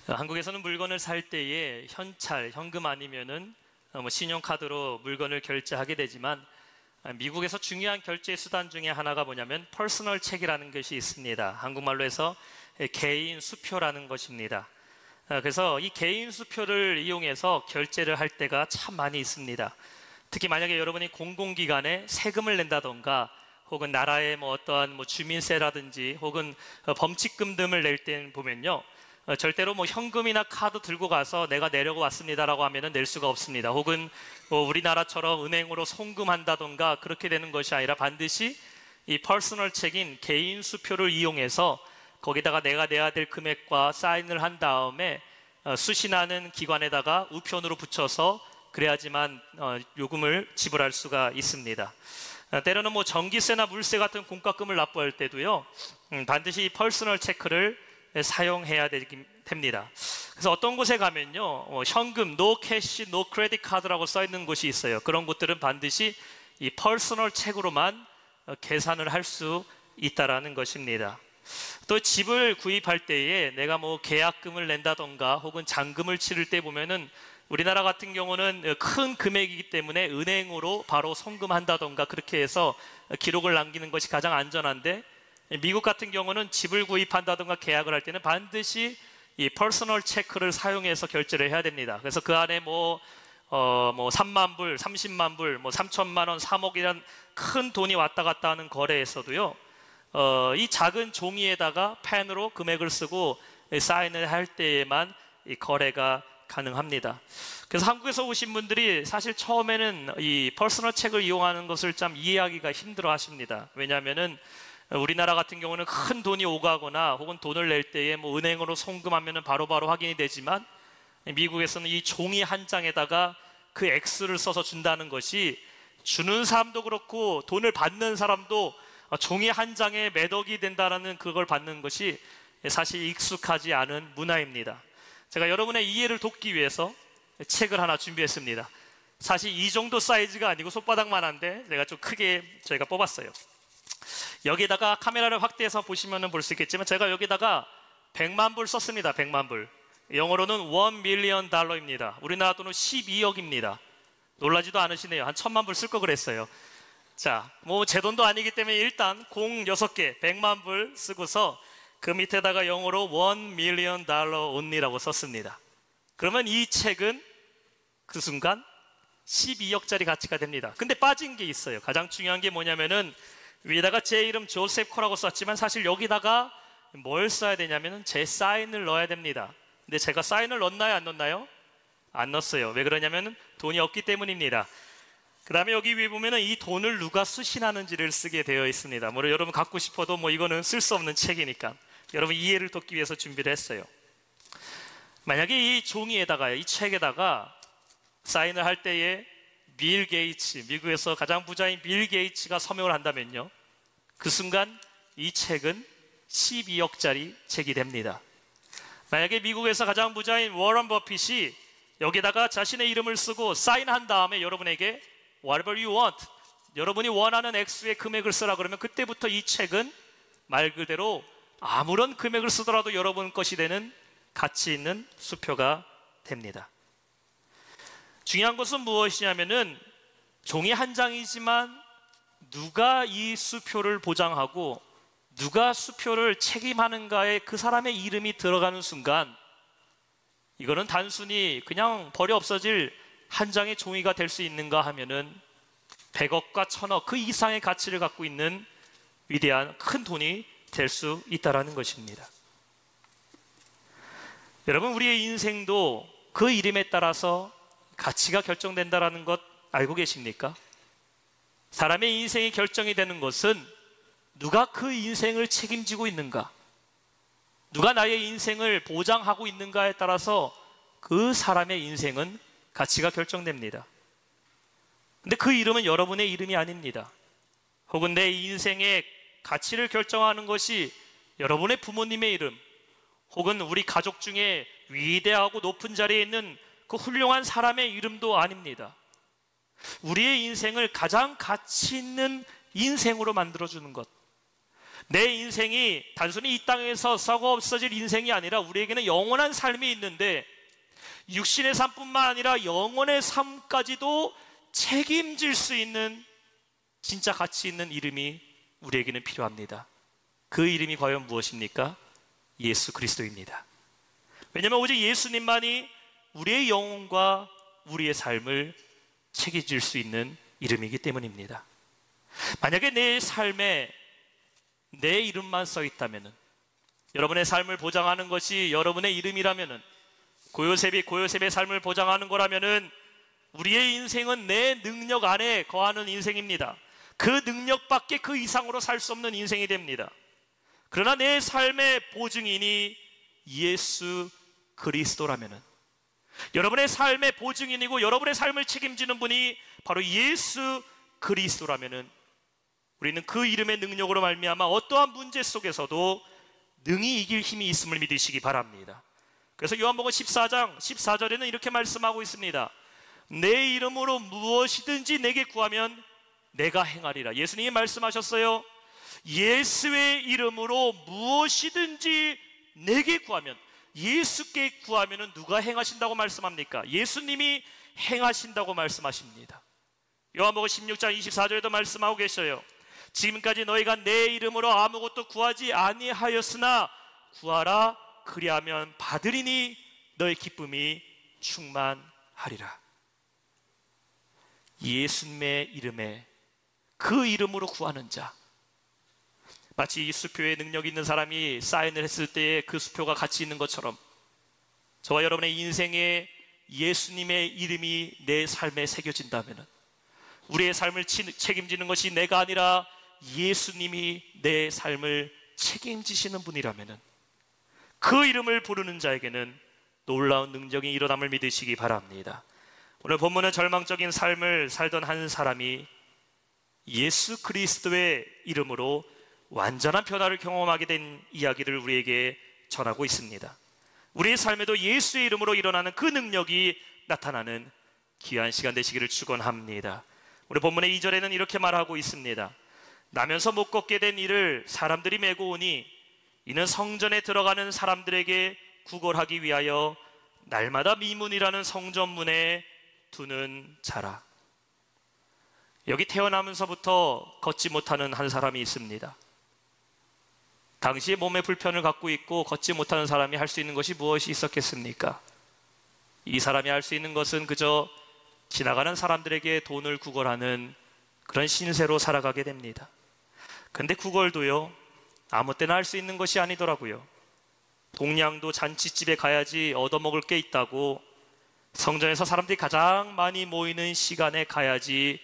한국에서는 물건을 살 때에 현찰, 현금 아니면은 신용카드로 물건을 결제하게 되지만 미국에서 중요한 결제 수단 중에 하나가 뭐냐면 퍼스널 체크라는 것이 있습니다. 한국말로 해서 개인 수표라는 것입니다. 그래서 이 개인 수표를 이용해서 결제를 할 때가 참 많이 있습니다. 특히 만약에 여러분이 공공기관에 세금을 낸다던가 혹은 나라의 어떠한 주민세라든지 혹은 범칙금 등을 낼 때 보면요, 절대로 현금이나 카드 들고 가서 내가 내려고 왔습니다라고 하면은 낼 수가 없습니다. 혹은 우리나라처럼 은행으로 송금한다던가 그렇게 되는 것이 아니라 반드시 이 퍼스널 체크인 개인 수표를 이용해서 거기다가 내가 내야 될 금액과 사인을 한 다음에 수신하는 기관에다가 우편으로 붙여서 그래야지만 요금을 지불할 수가 있습니다. 때로는 전기세나 물세 같은 공과금을 납부할 때도요, 반드시 이 퍼스널 체크를 사용해야 됩니다. 그래서 어떤 곳에 가면요, 현금, no cash, no credit card라고 써 있는 곳이 있어요. 그런 곳들은 반드시 이 퍼스널 체크로만 계산을 할 수 있다라는 것입니다. 또 집을 구입할 때에 내가 계약금을 낸다던가 혹은 잔금을 치를 때 보면은 우리나라 같은 경우는 큰 금액이기 때문에 은행으로 바로 송금한다던가 그렇게 해서 기록을 남기는 것이 가장 안전한데, 미국 같은 경우는 집을 구입한다던가 계약을 할 때는 반드시 이 퍼스널 체크를 사용해서 결제를 해야 됩니다. 그래서 그 안에 3만 불, 30만 불, 3천만 원, 3억이란 큰 돈이 왔다 갔다 하는 거래에서도요, 이 작은 종이에다가 펜으로 금액을 쓰고 사인을 할 때에만 이 거래가 가능합니다. 그래서 한국에서 오신 분들이 사실 처음에는 이 퍼스널 체크를 이용하는 것을 참 이해하기가 힘들어 하십니다. 왜냐하면은 우리나라 같은 경우는 큰 돈이 오가거나 혹은 돈을 낼 때에 은행으로 송금하면 바로바로 확인이 되지만, 미국에서는 이 종이 한 장에다가 그 X를 써서 준다는 것이 주는 사람도 그렇고 돈을 받는 사람도 종이 한 장에 매덕이 된다는 그걸 받는 것이 사실 익숙하지 않은 문화입니다. 제가 여러분의 이해를 돕기 위해서 책을 하나 준비했습니다. 사실 이 정도 사이즈가 아니고 손바닥만한데 제가 좀 크게 저희가 뽑았어요. 여기다가 카메라를 확대해서 보시면 볼 수 있겠지만 제가 여기다가 100만 불 썼습니다. 100만 불. 영어로는 1 밀리언 달러입니다. 우리나라 돈은 12억입니다. 놀라지도 않으시네요. 한 1000만 불 쓸 거 그랬어요. 자, 제 돈도 아니기 때문에 일단 6개 100만 불 쓰고서 그 밑에다가 영어로 1 밀리언 달러 only라고 썼습니다. 그러면 이 책은 그 순간 12억짜리 가치가 됩니다. 근데 빠진 게 있어요. 가장 중요한 게 뭐냐면은 위에다가 제 이름 조셉 코라고 썼지만 사실 여기다가 뭘 써야 되냐면은 제 사인을 넣어야 됩니다. 근데 제가 사인을 넣었나요? 안 넣었나요? 안 넣었어요. 왜 그러냐면은 돈이 없기 때문입니다. 그 다음에 여기 위에 보면은 이 돈을 누가 수신하는지를 쓰게 되어 있습니다. 여러분 갖고 싶어도 이거는 쓸 수 없는 책이니까 여러분 이해를 돕기 위해서 준비를 했어요. 만약에 이 종이에다가, 이 책에다가 사인을 할 때에 빌 게이츠, 미국에서 가장 부자인 빌 게이츠가 서명을 한다면요, 그 순간 이 책은 12억짜리 책이 됩니다. 만약에 미국에서 가장 부자인 워런 버핏이 여기다가 자신의 이름을 쓰고 사인한 다음에 여러분에게 whatever you want, 여러분이 원하는 액수의 금액을 쓰라 그러면 그때부터 이 책은 말 그대로 아무런 금액을 쓰더라도 여러분 것이 되는 가치 있는 수표가 됩니다. 중요한 것은 무엇이냐면은 종이 한 장이지만 누가 이 수표를 보장하고 누가 수표를 책임하는가에 그 사람의 이름이 들어가는 순간 이거는 단순히 그냥 버려 없어질 한 장의 종이가 될 수 있는가 하면은 100억과 1000억 그 이상의 가치를 갖고 있는 위대한 큰 돈이 될 수 있다는 것입니다. 여러분, 우리의 인생도 그 이름에 따라서 가치가 결정된다는 것 알고 계십니까? 사람의 인생이 결정이 되는 것은 누가 그 인생을 책임지고 있는가, 누가 나의 인생을 보장하고 있는가에 따라서 그 사람의 인생은 가치가 결정됩니다. 근데 그 이름은 여러분의 이름이 아닙니다. 혹은 내 인생의 가치를 결정하는 것이 여러분의 부모님의 이름, 혹은 우리 가족 중에 위대하고 높은 자리에 있는 그 훌륭한 사람의 이름도 아닙니다. 우리의 인생을 가장 가치 있는 인생으로 만들어주는 것, 내 인생이 단순히 이 땅에서 썩어 없어질 인생이 아니라 우리에게는 영원한 삶이 있는데, 육신의 삶뿐만 아니라 영원의 삶까지도 책임질 수 있는 진짜 가치 있는 이름이 우리에게는 필요합니다. 그 이름이 과연 무엇입니까? 예수 그리스도입니다. 왜냐하면 오직 예수님만이 우리의 영혼과 우리의 삶을 책임질 수 있는 이름이기 때문입니다. 만약에 내 삶에 내 이름만 써 있다면, 여러분의 삶을 보장하는 것이 여러분의 이름이라면, 고요셉이 고요셉의 삶을 보장하는 거라면, 우리의 인생은 내 능력 안에 거하는 인생입니다. 그 능력밖에 그 이상으로 살 수 없는 인생이 됩니다. 그러나 내 삶의 보증인이 예수 그리스도라면, 여러분의 삶의 보증인이고 여러분의 삶을 책임지는 분이 바로 예수 그리스도라면, 우리는 그 이름의 능력으로 말미암아 어떠한 문제 속에서도 능히 이길 힘이 있음을 믿으시기 바랍니다. 그래서 요한복음 14장 14절에는 이렇게 말씀하고 있습니다. 내 이름으로 무엇이든지 내게 구하면 내가 행하리라. 예수님이 말씀하셨어요. 예수의 이름으로 무엇이든지 내게 구하면, 예수께 구하면 누가 행하신다고 말씀합니까? 예수님이 행하신다고 말씀하십니다. 요한복음 16장 24절에도 말씀하고 계셔요. 지금까지 너희가 내 이름으로 아무것도 구하지 아니하였으나 구하라, 그리하면 받으리니 너의 기쁨이 충만하리라. 예수님의 이름에, 그 이름으로 구하는 자, 마치 이 수표에 능력 있는 사람이 사인을 했을 때에 그 수표가 가치 있는 것처럼, 저와 여러분의 인생에 예수님의 이름이 내 삶에 새겨진다면, 우리의 삶을 책임지는 것이 내가 아니라 예수님이 내 삶을 책임지시는 분이라면, 그 이름을 부르는 자에게는 놀라운 능력이 일어남을 믿으시기 바랍니다. 오늘 본문은 절망적인 삶을 살던 한 사람이 예수 그리스도의 이름으로 완전한 변화를 경험하게 된 이야기를 우리에게 전하고 있습니다. 우리의 삶에도 예수의 이름으로 일어나는 그 능력이 나타나는 귀한 시간 되시기를 축원합니다. 우리 본문의 2절에는 이렇게 말하고 있습니다. 나면서 못 걷게 된 이를 사람들이 메고 오니 이는 성전에 들어가는 사람들에게 구걸하기 위하여 날마다 미문이라는 성전문에 두는 자라. 여기 태어나면서부터 걷지 못하는 한 사람이 있습니다. 당시에 몸에 불편을 갖고 있고 걷지 못하는 사람이 할 수 있는 것이 무엇이 있었겠습니까? 이 사람이 할 수 있는 것은 그저 지나가는 사람들에게 돈을 구걸하는 그런 신세로 살아가게 됩니다. 근데 구걸도요, 아무 때나 할 수 있는 것이 아니더라고요. 동양도 잔치집에 가야지 얻어먹을 게 있다고 성전에서 사람들이 가장 많이 모이는 시간에 가야지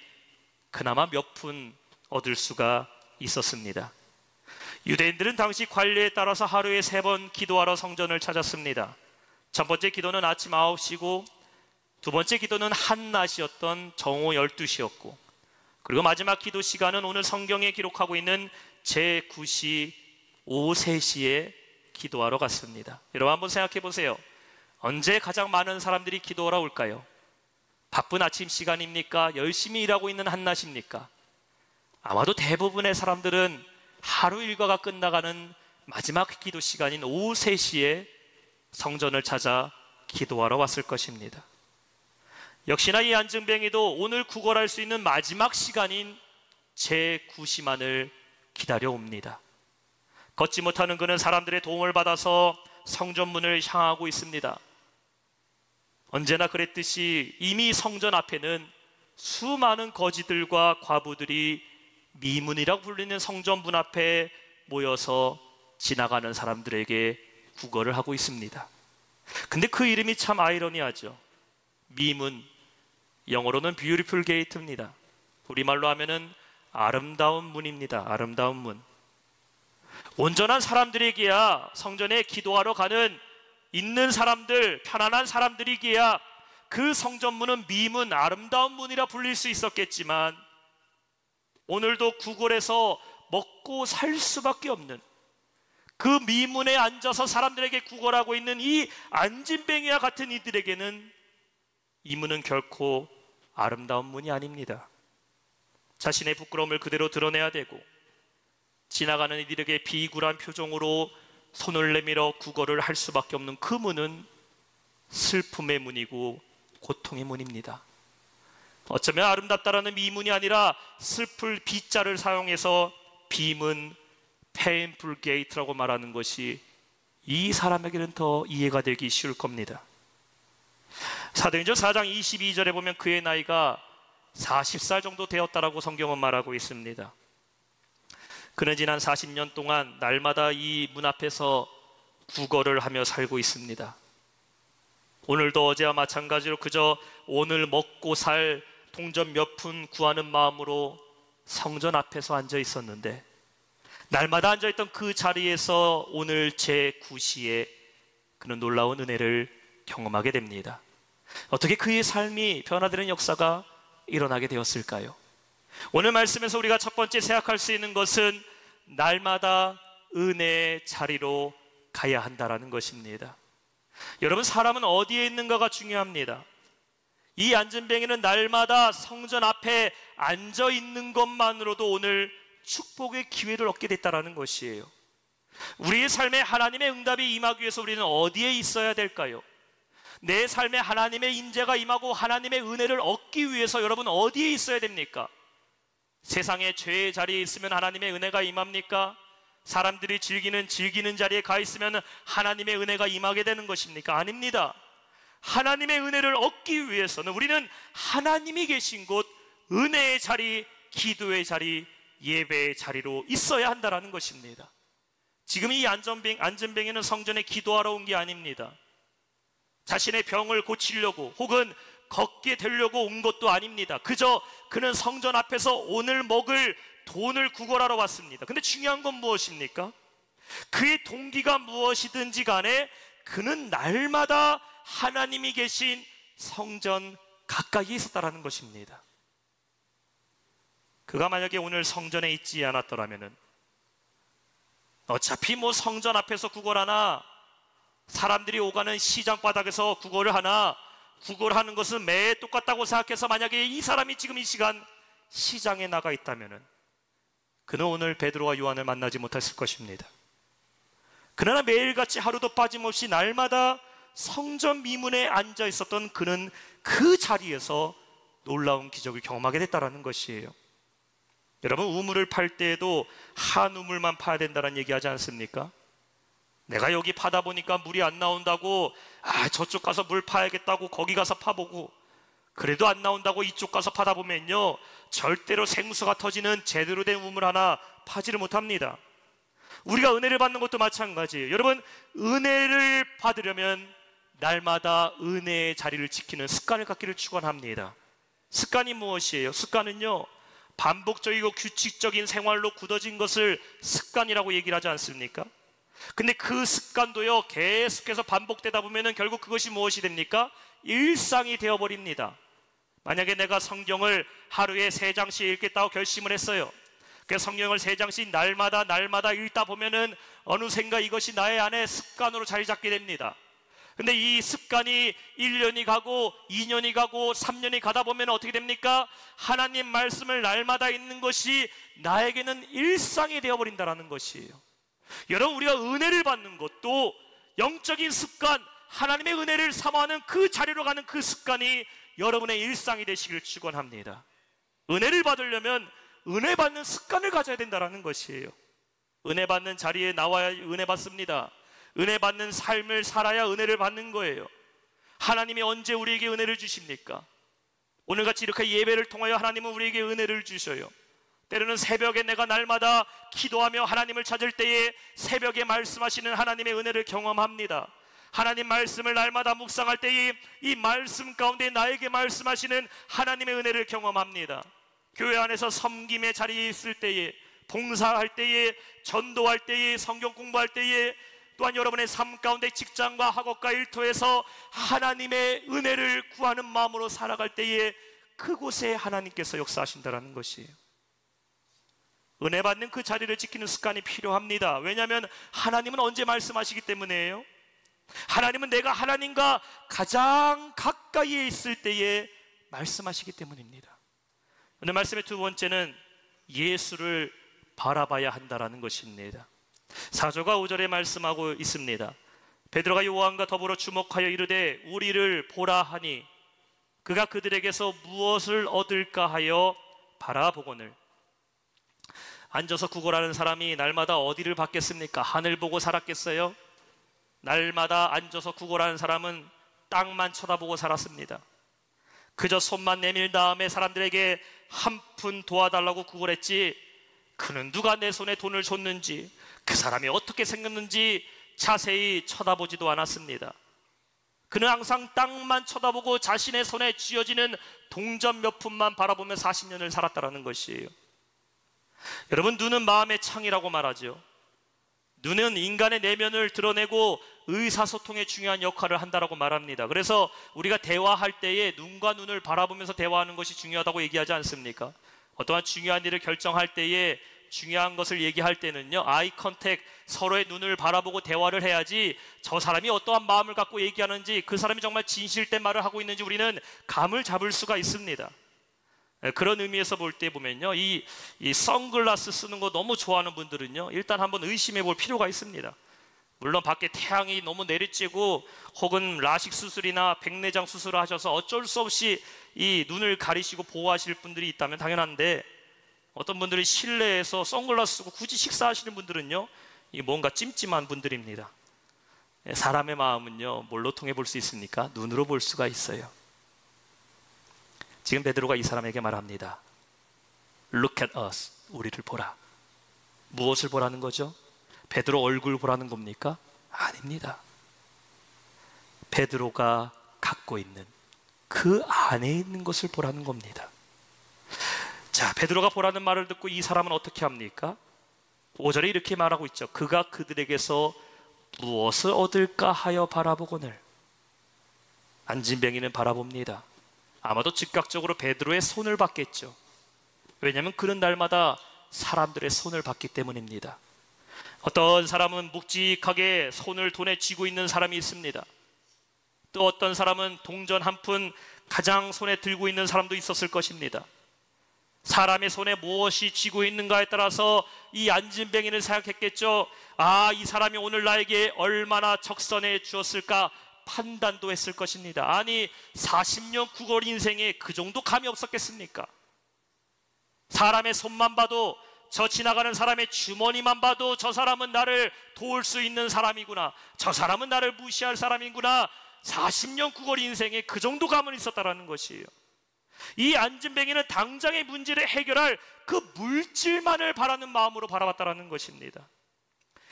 그나마 몇 푼 얻을 수가 있었습니다. 유대인들은 당시 관례에 따라서 하루에 3번 기도하러 성전을 찾았습니다. 첫 번째 기도는 아침 9시고 두 번째 기도는 한낮이었던 정오 12시였고, 그리고 마지막 기도 시간은 오늘 성경에 기록하고 있는 제9시 오후 3시에 기도하러 갔습니다. 여러분 한번 생각해 보세요. 언제 가장 많은 사람들이 기도하러 올까요? 바쁜 아침 시간입니까? 열심히 일하고 있는 한낮입니까? 아마도 대부분의 사람들은 하루 일과가 끝나가는 마지막 기도 시간인 오후 3시에 성전을 찾아 기도하러 왔을 것입니다. 역시나 이 안증뱅이도 오늘 구걸할 수 있는 마지막 시간인 제9시만을 기다려옵니다. 걷지 못하는 그는 사람들의 도움을 받아서 성전문을 향하고 있습니다. 언제나 그랬듯이 이미 성전 앞에는 수많은 거지들과 과부들이 미문이라고 불리는 성전문 앞에 모여서 지나가는 사람들에게 구걸을 하고 있습니다. 근데 그 이름이 참 아이러니하죠. 미문, 영어로는 beautiful gate입니다. 우리말로 하면은 아름다운 문입니다. 아름다운 문. 온전한 사람들에게야, 성전에 기도하러 가는 있는 사람들, 편안한 사람들이기야 그 성전문은 미문, 아름다운 문이라 불릴 수 있었겠지만, 오늘도 구걸해서 먹고 살 수밖에 없는 그 미문에 앉아서 사람들에게 구걸하고 있는 이 안진뱅이와 같은 이들에게는 이 문은 결코 아름다운 문이 아닙니다. 자신의 부끄러움을 그대로 드러내야 되고, 지나가는 이들에게 비굴한 표정으로 손을 내밀어 구걸을 할 수밖에 없는 그 문은 슬픔의 문이고 고통의 문입니다. 어쩌면 아름답다라는 미문이 아니라 슬플 비자를 사용해서 비문, painful gate라고 말하는 것이 이 사람에게는 더 이해가 되기 쉬울 겁니다. 사도행전 4장 22절에 보면 그의 나이가 40살 정도 되었다라고 성경은 말하고 있습니다. 그는 지난 40년 동안 날마다 이 문 앞에서 구걸을 하며 살고 있습니다. 오늘도 어제와 마찬가지로 그저 오늘 먹고 살 동전 몇 푼 구하는 마음으로 성전 앞에서 앉아 있었는데, 날마다 앉아있던 그 자리에서 오늘 제9시에 그는 놀라운 은혜를 경험하게 됩니다. 어떻게 그의 삶이 변화되는 역사가 일어나게 되었을까요? 오늘 말씀에서 우리가 첫 번째 생각할 수 있는 것은 날마다 은혜의 자리로 가야 한다라는 것입니다. 여러분, 사람은 어디에 있는가가 중요합니다. 이 안전뱅이는 날마다 성전 앞에 앉아 있는 것만으로도 오늘 축복의 기회를 얻게 됐다라는 것이에요. 우리의 삶에 하나님의 응답이 임하기 위해서 우리는 어디에 있어야 될까요? 내 삶에 하나님의 인재가 임하고 하나님의 은혜를 얻기 위해서 여러분 어디에 있어야 됩니까? 세상의 죄의 자리에 있으면 하나님의 은혜가 임합니까? 사람들이 즐기는 자리에 가 있으면 하나님의 은혜가 임하게 되는 것입니까? 아닙니다. 하나님의 은혜를 얻기 위해서는 우리는 하나님이 계신 곳, 은혜의 자리, 기도의 자리, 예배의 자리로 있어야 한다는 것입니다. 지금 이 안전뱅이는 성전에 기도하러 온 게 아닙니다. 자신의 병을 고치려고 혹은 걷게 되려고 온 것도 아닙니다. 그저 그는 성전 앞에서 오늘 먹을 돈을 구걸하러 왔습니다. 근데 중요한 건 무엇입니까? 그의 동기가 무엇이든지 간에 그는 날마다 하나님이 계신 성전 가까이에 있었다는 것입니다. 그가 만약에 오늘 성전에 있지 않았더라면 어차피 뭐 성전 앞에서 구걸하나, 사람들이 오가는 시장 바닥에서 구걸을 하나, 구걸하는 것은 매일 똑같다고 생각해서 만약에 이 사람이 지금 이 시간 시장에 나가 있다면 그는 오늘 베드로와 요한을 만나지 못했을 것입니다. 그러나 매일같이 하루도 빠짐없이 날마다 성전 미문에 앉아 있었던 그는 그 자리에서 놀라운 기적을 경험하게 됐다는 것이에요. 여러분, 우물을 팔 때에도 한 우물만 파야 된다는 얘기하지 않습니까? 내가 여기 파다 보니까 물이 안 나온다고 저쪽 가서 물 파야겠다고 거기 가서 파보고, 그래도 안 나온다고 이쪽 가서 파다 보면요 절대로 생수가 터지는 제대로 된 우물 하나 파지를 못합니다. 우리가 은혜를 받는 것도 마찬가지예요. 여러분, 은혜를 받으려면 날마다 은혜의 자리를 지키는 습관을 갖기를 축원합니다. 습관이 무엇이에요? 습관은요, 반복적이고 규칙적인 생활로 굳어진 것을 습관이라고 얘기를 하지 않습니까? 근데 그 습관도요 계속해서 반복되다 보면은 결국 그것이 무엇이 됩니까? 일상이 되어버립니다. 만약에 내가 성경을 하루에 3장씩 읽겠다고 결심을 했어요. 그래서 성경을 3장씩 날마다 읽다 보면은 어느샌가 이것이 나의 안에 습관으로 자리 잡게 됩니다. 근데 이 습관이 1년이 가고 2년이 가고 3년이 가다 보면 어떻게 됩니까? 하나님 말씀을 날마다 읽는 것이 나에게는 일상이 되어버린다는 것이에요. 여러분, 우리가 은혜를 받는 것도 영적인 습관, 하나님의 은혜를 사모하는 그 자리로 가는 그 습관이 여러분의 일상이 되시길 축원합니다. 은혜를 받으려면 은혜 받는 습관을 가져야 된다는 것이에요. 은혜 받는 자리에 나와야 은혜 받습니다. 은혜 받는 삶을 살아야 은혜를 받는 거예요. 하나님이 언제 우리에게 은혜를 주십니까? 오늘같이 이렇게 예배를 통하여 하나님은 우리에게 은혜를 주셔요. 때로는 새벽에 내가 날마다 기도하며 하나님을 찾을 때에 새벽에 말씀하시는 하나님의 은혜를 경험합니다. 하나님 말씀을 날마다 묵상할 때에 이 말씀 가운데 나에게 말씀하시는 하나님의 은혜를 경험합니다. 교회 안에서 섬김의 자리에 있을 때에, 봉사할 때에, 전도할 때에, 성경 공부할 때에, 또한 여러분의 삶 가운데 직장과 학업과 일터에서 하나님의 은혜를 구하는 마음으로 살아갈 때에 그곳에 하나님께서 역사하신다는 것이에요. 은혜 받는 그 자리를 지키는 습관이 필요합니다. 왜냐하면 하나님은 언제 말씀하시기 때문이에요. 하나님은 내가 하나님과 가장 가까이에 있을 때에 말씀하시기 때문입니다. 오늘 말씀의 두 번째는 예수를 바라봐야 한다라는 것입니다. 4절과 5절에 말씀하고 있습니다. 베드로가 요한과 더불어 주목하여 이르되 우리를 보라 하니 그가 그들에게서 무엇을 얻을까 하여 바라보거늘. 앉아서 구걸하는 사람이 날마다 어디를 봤겠습니까? 하늘 보고 살았겠어요? 날마다 앉아서 구걸하는 사람은 땅만 쳐다보고 살았습니다. 그저 손만 내밀 다음에 사람들에게 한 푼 도와달라고 구걸했지, 그는 누가 내 손에 돈을 줬는지, 그 사람이 어떻게 생겼는지 자세히 쳐다보지도 않았습니다. 그는 항상 땅만 쳐다보고 자신의 손에 쥐어지는 동전 몇 푼만 바라보며 40년을 살았다는 것이에요. 여러분, 눈은 마음의 창이라고 말하죠. 눈은 인간의 내면을 드러내고 의사소통에 중요한 역할을 한다고 말합니다. 그래서 우리가 대화할 때에 눈과 눈을 바라보면서 대화하는 것이 중요하다고 얘기하지 않습니까? 어떠한 중요한 일을 결정할 때에 중요한 것을 얘기할 때는요, 아이 컨택, 서로의 눈을 바라보고 대화를 해야지 저 사람이 어떠한 마음을 갖고 얘기하는지, 그 사람이 정말 진실된 말을 하고 있는지 우리는 감을 잡을 수가 있습니다. 그런 의미에서 볼 때 보면요, 이 선글라스 쓰는 거 너무 좋아하는 분들은요, 일단 한번 의심해 볼 필요가 있습니다. 물론 밖에 태양이 너무 내리쬐고 혹은 라식 수술이나 백내장 수술을 하셔서 어쩔 수 없이 이 눈을 가리시고 보호하실 분들이 있다면 당연한데, 어떤 분들이 실내에서 선글라스 쓰고 굳이 식사하시는 분들은요, 이 뭔가 찜찜한 분들입니다. 사람의 마음은요, 뭘로 통해 볼 수 있습니까? 눈으로 볼 수가 있어요. 지금 베드로가 이 사람에게 말합니다. Look at us. 우리를 보라. 무엇을 보라는 거죠? 베드로 얼굴 보라는 겁니까? 아닙니다. 베드로가 갖고 있는 그 안에 있는 것을 보라는 겁니다. 자, 베드로가 보라는 말을 듣고 이 사람은 어떻게 합니까? 5절에 이렇게 말하고 있죠. 그가 그들에게서 무엇을 얻을까 하여 바라보거늘. 안진뱅이는 바라봅니다. 아마도 즉각적으로 베드로의 손을 봤겠죠. 왜냐하면 그는 날마다 사람들의 손을 봤기 때문입니다. 어떤 사람은 묵직하게 손을 돈에 쥐고 있는 사람이 있습니다. 또 어떤 사람은 동전 한 푼 가장 손에 들고 있는 사람도 있었을 것입니다. 사람의 손에 무엇이 쥐고 있는가에 따라서 이 안진뱅이는 생각했겠죠. 아, 이 사람이 오늘 나에게 얼마나 적선해 주었을까 판단도 했을 것입니다. 아니, 40년 구걸 인생에 그 정도 감이 없었겠습니까? 사람의 손만 봐도, 저 지나가는 사람의 주머니만 봐도 저 사람은 나를 도울 수 있는 사람이구나, 저 사람은 나를 무시할 사람이구나, 40년 구걸 인생에 그 정도 감은 있었다라는 것이에요. 이 안진뱅이는 당장의 문제를 해결할 그 물질만을 바라는 마음으로 바라봤다라는 것입니다.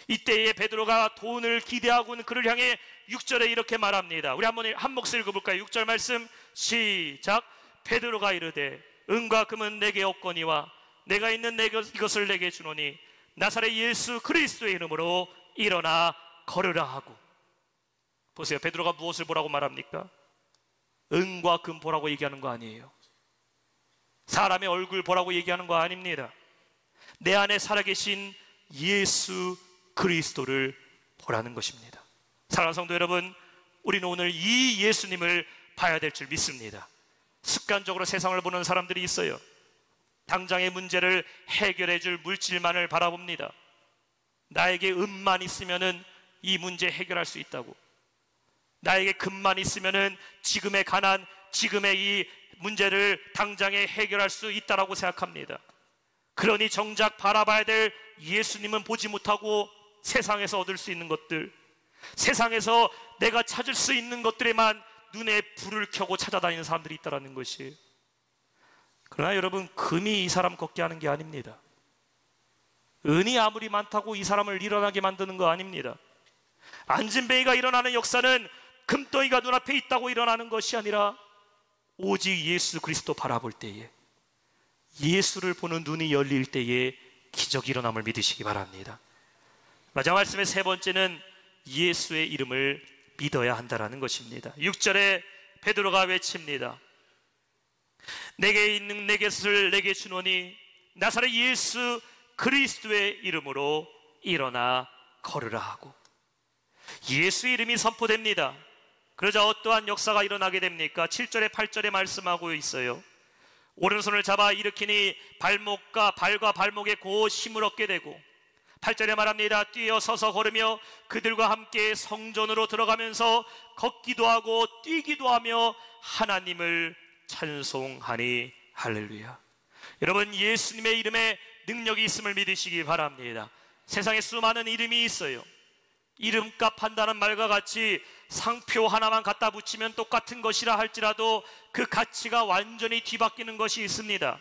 이때에 베드로가 돈을 기대하고는 그를 향해 6절에 이렇게 말합니다. 우리 한 목소리 읽어볼까요? 6절 말씀 시작. 베드로가 이르되 은과 금은 내게 없거니와 내가 있는 이것을 내게 주노니 나사렛 예수 그리스도의 이름으로 일어나 걸으라 하고. 보세요, 베드로가 무엇을 보라고 말합니까? 은과 금 보라고 얘기하는 거 아니에요. 사람의 얼굴 보라고 얘기하는 거 아닙니다. 내 안에 살아계신 예수 그리스도를 보라는 것입니다. 사랑하는 성도 여러분, 우리는 오늘 이 예수님을 봐야 될 줄 믿습니다. 습관적으로 세상을 보는 사람들이 있어요. 당장의 문제를 해결해 줄 물질만을 바라봅니다. 나에게 은만 있으면은 이 문제 해결할 수 있다고, 나에게 금만 있으면은 지금의 가난, 지금의 이 문제를 당장에 해결할 수 있다라고 생각합니다. 그러니 정작 바라봐야 될 예수님은 보지 못하고 세상에서 얻을 수 있는 것들, 세상에서 내가 찾을 수 있는 것들에만 눈에 불을 켜고 찾아다니는 사람들이 있다는 것이에요. 그러나 여러분, 금이 이 사람 걷게 하는 게 아닙니다. 은이 아무리 많다고 이 사람을 일어나게 만드는 거 아닙니다. 안진뱅이가 일어나는 역사는 금덩이가 눈앞에 있다고 일어나는 것이 아니라 오직 예수 그리스도 바라볼 때에, 예수를 보는 눈이 열릴 때에 기적이 일어남을 믿으시기 바랍니다. 마지막 말씀의 세 번째는 예수의 이름을 믿어야 한다는 것입니다. 6절에 베드로가 외칩니다. 내게 있는 내 것을 내게 주노니 나사렛 예수 그리스도의 이름으로 일어나 걸으라 하고. 예수의 이름이 선포됩니다. 그러자 어떠한 역사가 일어나게 됩니까? 7절에 8절에 말씀하고 있어요. 오른손을 잡아 일으키니 발과 발목에 곧 힘을 얻게 되고, 8절에 말합니다. 뛰어 서서 걸으며 그들과 함께 성전으로 들어가면서 걷기도 하고 뛰기도 하며 하나님을 찬송하니. 할렐루야. 여러분, 예수님의 이름에 능력이 있음을 믿으시기 바랍니다. 세상에 수많은 이름이 있어요. 이름값 한다는 말과 같이 상표 하나만 갖다 붙이면 똑같은 것이라 할지라도 그 가치가 완전히 뒤바뀌는 것이 있습니다.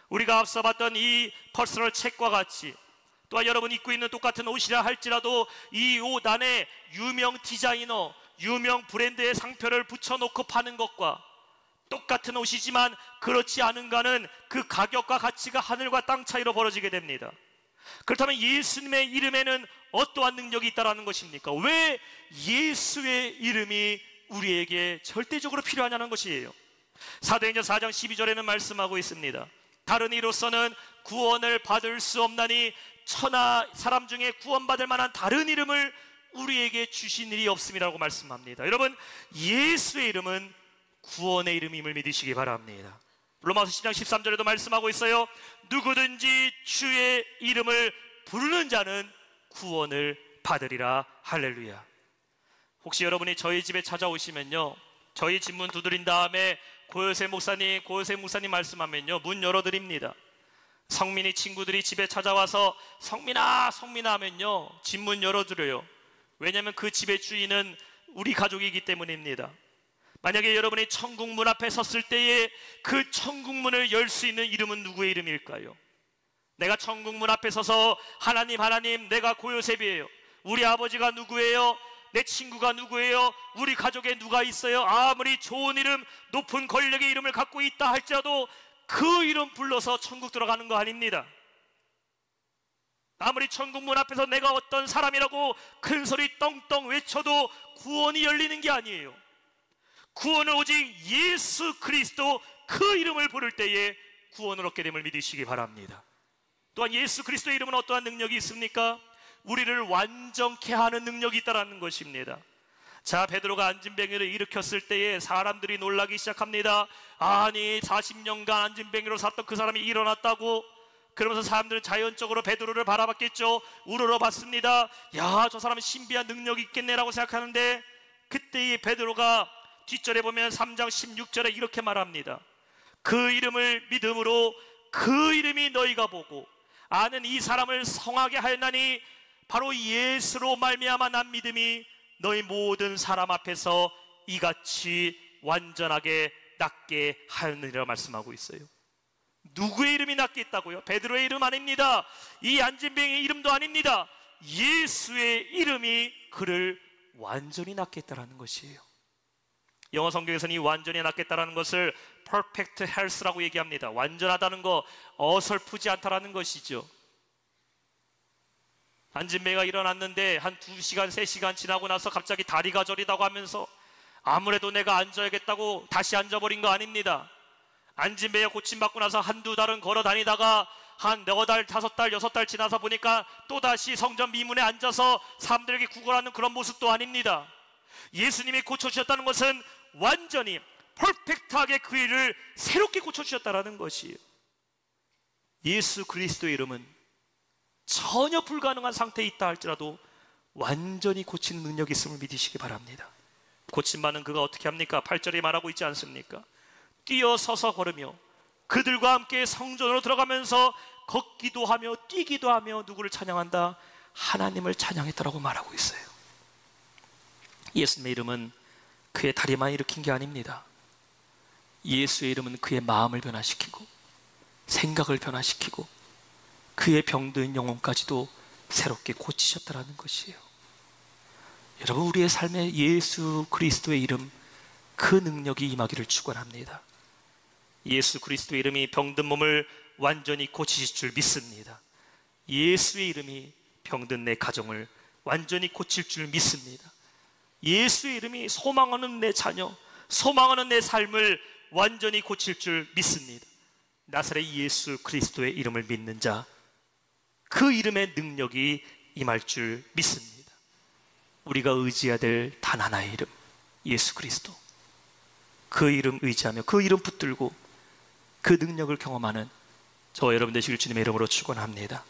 우리가 앞서 봤던 이 퍼스널 책과 같이, 또한 여러분 입고 있는 똑같은 옷이라 할지라도 이 옷 안에 유명 디자이너, 유명 브랜드의 상표를 붙여놓고 파는 것과 똑같은 옷이지만 그렇지 않은가는 그 가격과 가치가 하늘과 땅 차이로 벌어지게 됩니다. 그렇다면 예수님의 이름에는 어떠한 능력이 있다는 것입니까? 왜 예수의 이름이 우리에게 절대적으로 필요하냐는 것이에요. 사도행전 4장 12절에는 말씀하고 있습니다. 다른 이로서는 구원을 받을 수 없나니 천하 사람 중에 구원받을 만한 다른 이름을 우리에게 주신 일이 없음이라고 말씀합니다. 여러분, 예수의 이름은 구원의 이름임을 믿으시기 바랍니다. 로마서 10장 13절에도 말씀하고 있어요. 누구든지 주의 이름을 부르는 자는 구원을 받으리라. 할렐루야. 혹시 여러분이 저희 집에 찾아오시면요, 저희 집 문 두드린 다음에 고요세 목사님 말씀하면요, 문 열어드립니다. 성민이 친구들이 집에 찾아와서 성민아 하면요, 집 문 열어드려요. 왜냐하면 그 집의 주인은 우리 가족이기 때문입니다. 만약에 여러분이 천국 문 앞에 섰을 때에 그 천국 문을 열 수 있는 이름은 누구의 이름일까요? 내가 천국 문 앞에 서서 하나님 내가 고요셉이에요. 우리 아버지가 누구예요? 내 친구가 누구예요? 우리 가족에 누가 있어요? 아무리 좋은 이름, 높은 권력의 이름을 갖고 있다 할지라도 그 이름 불러서 천국 들어가는 거 아닙니다. 아무리 천국 문 앞에서 내가 어떤 사람이라고 큰 소리 떵떵 외쳐도 구원이 열리는 게 아니에요. 구원은 오직 예수 그리스도 그 이름을 부를 때에 구원을 얻게 됨을 믿으시기 바랍니다. 또한 예수 그리스도의 이름은 어떠한 능력이 있습니까? 우리를 완전케 하는 능력이 있다는 것입니다. 자, 베드로가 안진뱅이를 일으켰을 때에 사람들이 놀라기 시작합니다. 아니, 40년간 안진뱅이로 살았던 그 사람이 일어났다고? 그러면서 사람들은 자연적으로 베드로를 바라봤겠죠. 우러러봤습니다. 야, 저 사람은 신비한 능력이 있겠네라고 생각하는데, 그때의 베드로가 뒷절에 보면 3장 16절에 이렇게 말합니다. 그 이름을 믿음으로 그 이름이 너희가 보고 아는 이 사람을 성하게 하였나니 바로 예수로 말미암아 난 믿음이 너희 모든 사람 앞에서 이같이 완전하게 낫게 하였느니라 말씀하고 있어요. 누구의 이름이 낫게 있다고요? 베드로의 이름 아닙니다. 이 안진뱅이의 이름도 아닙니다. 예수의 이름이 그를 완전히 낫게 했다는 것이에요. 영어 성경에서는 이 완전히 낫겠다라는 것을 perfect health라고 얘기합니다. 완전하다는 거, 어설프지 않다라는 것이죠. 안진뱅이가 일어났는데 한 2시간, 3시간 지나고 나서 갑자기 다리가 저리다고 하면서 아무래도 내가 앉아야겠다고 다시 앉아버린 거 아닙니다. 안진뱅이가 고침받고 나서 한두 달은 걸어 다니다가 한 4달, 5달, 6달 지나서 보니까 또다시 성전 미문에 앉아서 사람들에게 구걸하는 그런 모습도 아닙니다. 예수님이 고쳐주셨다는 것은 완전히 퍼펙트하게 그 일을 새롭게 고쳐주셨다는 것이에요. 예수 그리스도의 이름은 전혀 불가능한 상태에 있다 할지라도 완전히 고치는 능력이 있음을 믿으시기 바랍니다. 고침받는 그가 어떻게 합니까? 8절에 말하고 있지 않습니까? 뛰어서서 걸으며 그들과 함께 성전으로 들어가면서 걷기도 하며 뛰기도 하며 누구를 찬양한다? 하나님을 찬양했다라고 말하고 있어요. 예수님의 이름은 그의 다리만 일으킨 게 아닙니다. 예수의 이름은 그의 마음을 변화시키고 생각을 변화시키고 그의 병든 영혼까지도 새롭게 고치셨다라는 것이에요. 여러분, 우리의 삶에 예수 그리스도의 이름, 그 능력이 임하기를 축원합니다. 예수 그리스도의 이름이 병든 몸을 완전히 고치실 줄 믿습니다. 예수의 이름이 병든 내 가정을 완전히 고칠 줄 믿습니다. 예수의 이름이 소망하는 내 자녀, 소망하는 내 삶을 완전히 고칠 줄 믿습니다. 나사렛 예수 그리스도의 이름을 믿는 자, 그 이름의 능력이 임할 줄 믿습니다. 우리가 의지해야 될 단 하나의 이름, 예수 그리스도. 그 이름 의지하며 그 이름 붙들고 그 능력을 경험하는 저와 여러분 되시길 주님의 이름으로 축원합니다.